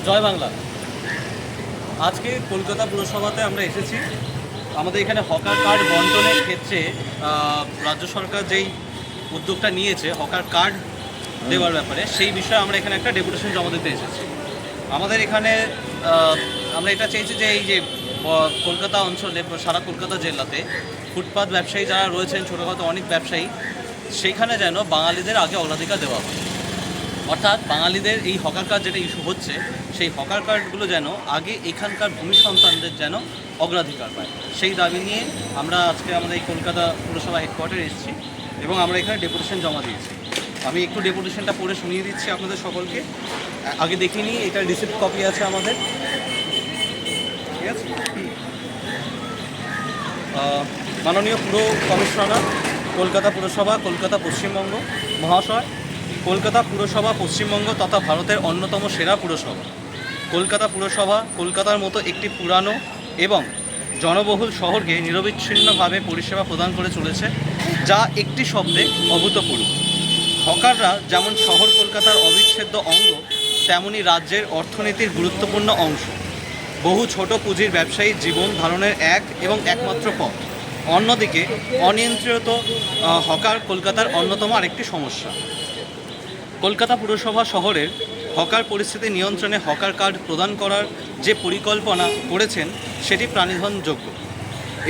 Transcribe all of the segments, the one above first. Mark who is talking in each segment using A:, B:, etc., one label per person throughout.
A: জয় বাংলা। আজকে কলকাতা পুরসভাতে আমরা এসেছি। আমাদের এখানে হকার কার্ড বন্টনের ক্ষেত্রে রাজ্য সরকার যেই উদ্যোগটা নিয়েছে হকার কার্ড দেওয়ার ব্যাপারে, সেই বিষয়ে আমরা এখানে একটা ডেপুটেশন জমা দিতে এসেছি। আমাদের এখানে আমরা এটা চাইছি যে এই যে কলকাতা অঞ্চলে, সারা কলকাতা জেলাতে ফুটপাত ব্যবসায়ী যারা রয়েছেন, ছোটোখাটো অনেক ব্যবসায়ী, সেইখানে যেন বাঙালিদের আগে অগ্রাধিকার দেওয়া হয়। অর্থাৎ বাঙালিদের এই হকার কার্ড যেটা ইস্যু হচ্ছে, সেই হকার কার্ডগুলো যেন আগে এখানকার ভূমি সন্তানদের যেন অগ্রাধিকার পায়, সেই দাবি নিয়ে আমরা আজকে আমাদের এই কলকাতা পুরসভা হেডকোয়ার্টারে এসেছি এবং আমরা এখানে ডেপুটেশন জমা দিয়েছি। আমি একটু ডেপুটেশনটা পড়ে শুনিয়ে দিচ্ছি আপনাদের সকলকে। আগে দেখিনি, এটার রিসিপ্ট কপি আছে আমাদের, ঠিক আছে। মাননীয় পুর কমিশনার, কলকাতা পুরসভা, কলকাতা পশ্চিমবঙ্গ মহাশয়, কলকাতা পুরসভা পশ্চিমবঙ্গ তথা ভারতের অন্যতম সেরা পুরসভা। কলকাতা পুরসভা কলকাতার মতো একটি পুরানো এবং জনবহুল শহরকে নিরবিচ্ছিন্নভাবে পরিষেবা প্রদান করে চলেছে, যা একটি শব্দে অভূতপূর্ব। হকাররা যেমন শহর কলকাতার অবিচ্ছেদ্য অঙ্গ, তেমনি রাজ্যের অর্থনীতির গুরুত্বপূর্ণ অংশ। বহু ছোট পুঁজির ব্যবসায়ী জীবন ধারণের এক এবং একমাত্র পথ। অন্যদিকে অনিয়ন্ত্রিত হকার কলকাতার অন্যতম আরেকটি সমস্যা। কলকাতা পুরসভা শহরের হকার পরিস্থিতি নিয়ন্ত্রণে হকার কার্ড প্রদান করার যে পরিকল্পনা করেছেন, সেটি প্রাণীধনযোগ্য।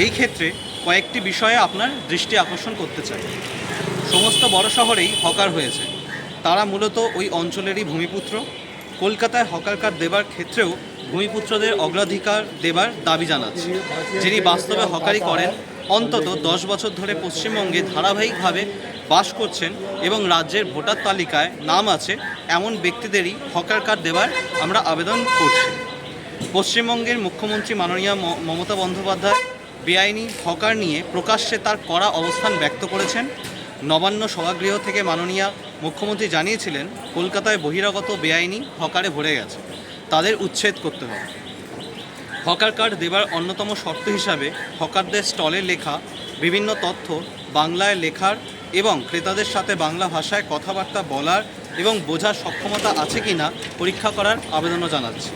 A: এই ক্ষেত্রে কয়েকটি বিষয়ে আপনার দৃষ্টি আকর্ষণ করতে চাই। সমস্ত বড় শহরেই হকার হয়েছে, তারা মূলত ওই অঞ্চলেরই ভূমিপুত্র। কলকাতায় হকার কার্ড দেবার ক্ষেত্রেও ভূমিপুত্রদের অগ্রাধিকার দেবার দাবি জানাচ্ছি। যিনি বাস্তবে হকারি করেন, অন্তত 10 বছর ধরে পশ্চিমবঙ্গে ধারাবাহিকভাবে বাস করছেন এবং রাজ্যের ভোটার তালিকায় নাম আছে, এমন ব্যক্তিদেরই হকার কার্ড দেবার আমরা আবেদন করছি। পশ্চিমবঙ্গের মুখ্যমন্ত্রী মাননীয় মমতা বন্দ্যোপাধ্যায় বেআইনি হকার নিয়ে প্রকাশ্যে তার কড়া অবস্থান ব্যক্ত করেছেন। নবান্ন সভাগৃহ থেকে মাননীয় মুখ্যমন্ত্রী জানিয়েছিলেন, কলকাতায় বহিরাগত বেআইনি হকারে ভরে গেছে, তাদের উচ্ছেদ করতে হবে। হকার কার্ড দেবার অন্যতম শর্ত হিসাবে হকারদের স্টলে লেখা বিভিন্ন তথ্য বাংলায় লেখার এবং ক্রেতাদের সাথে বাংলা ভাষায় কথাবার্তা বলার এবং বোঝার সক্ষমতা আছে কি না পরীক্ষা করার আবেদনও জানাচ্ছি।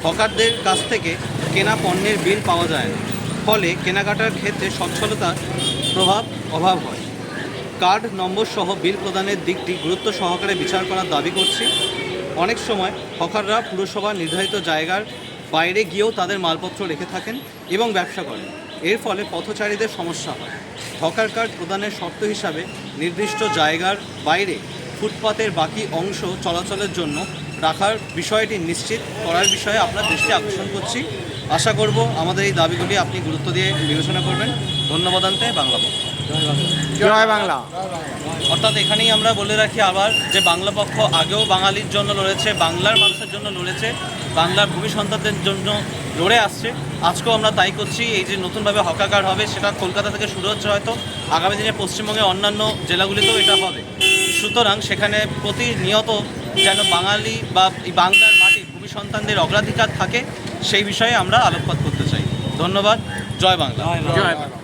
A: হকারদের কাছ থেকে কেনা পণ্যের বিল পাওয়া যায় না, ফলে কেনাকাটার ক্ষেত্রে সচ্ছলতার অভাব হয়। কার্ড নম্বর সহ বিল প্রদানের দিকটি গুরুত্ব সহকারে বিচার করার দাবি করছি। অনেক সময় হকাররা পুরসভা নির্ধারিত জায়গার বাইরে গিয়েও তাদের মালপত্র রেখে থাকেন এবং ব্যবসা করেন, এর ফলে পথচারীদের সমস্যা হয়। হকার কার্ড প্রদানের শর্ত হিসাবে নির্দিষ্ট জায়গার বাইরে ফুটপাতের বাকি অংশ চলাচলের জন্য রাখার বিষয়টি নিশ্চিত করার বিষয়ে আপনার দৃষ্টি আকর্ষণ করছি। আশা করব আমাদের এই দাবিগুলি আপনি গুরুত্ব দিয়ে বিবেচনা করবেন। ধন্যবাদ। আনতে বাংলা পক্ষ।
B: জয় বাংলা।
A: অর্থাৎ এখানেই আমরা বলে রাখি আবার যে বাংলা পক্ষ আগেও বাঙালির জন্য লড়েছে, বাংলার মানুষের জন্য লড়েছে, বাংলার ভূমি সন্তানদের জন্য লড়ে আসছে। আজকেও আমরা তাই করছি। এই যে নতুনভাবে হকার কার্ড হবে, সেটা কলকাতা থেকে শুরু হচ্ছে, হয়তো আগামী দিনে পশ্চিমবঙ্গের অন্যান্য জেলাগুলিতেও এটা হবে। সুতরাং সেখানে প্রতিনিয়ত যেন বাঙালি বা এই বাংলার মাটির ভূমি সন্তানদের অগ্রাধিকার থাকে, সেই বিষয়ে আমরা আলোকপাত করতে চাই। ধন্যবাদ। জয় বাংলা।
B: জয় বাংলা।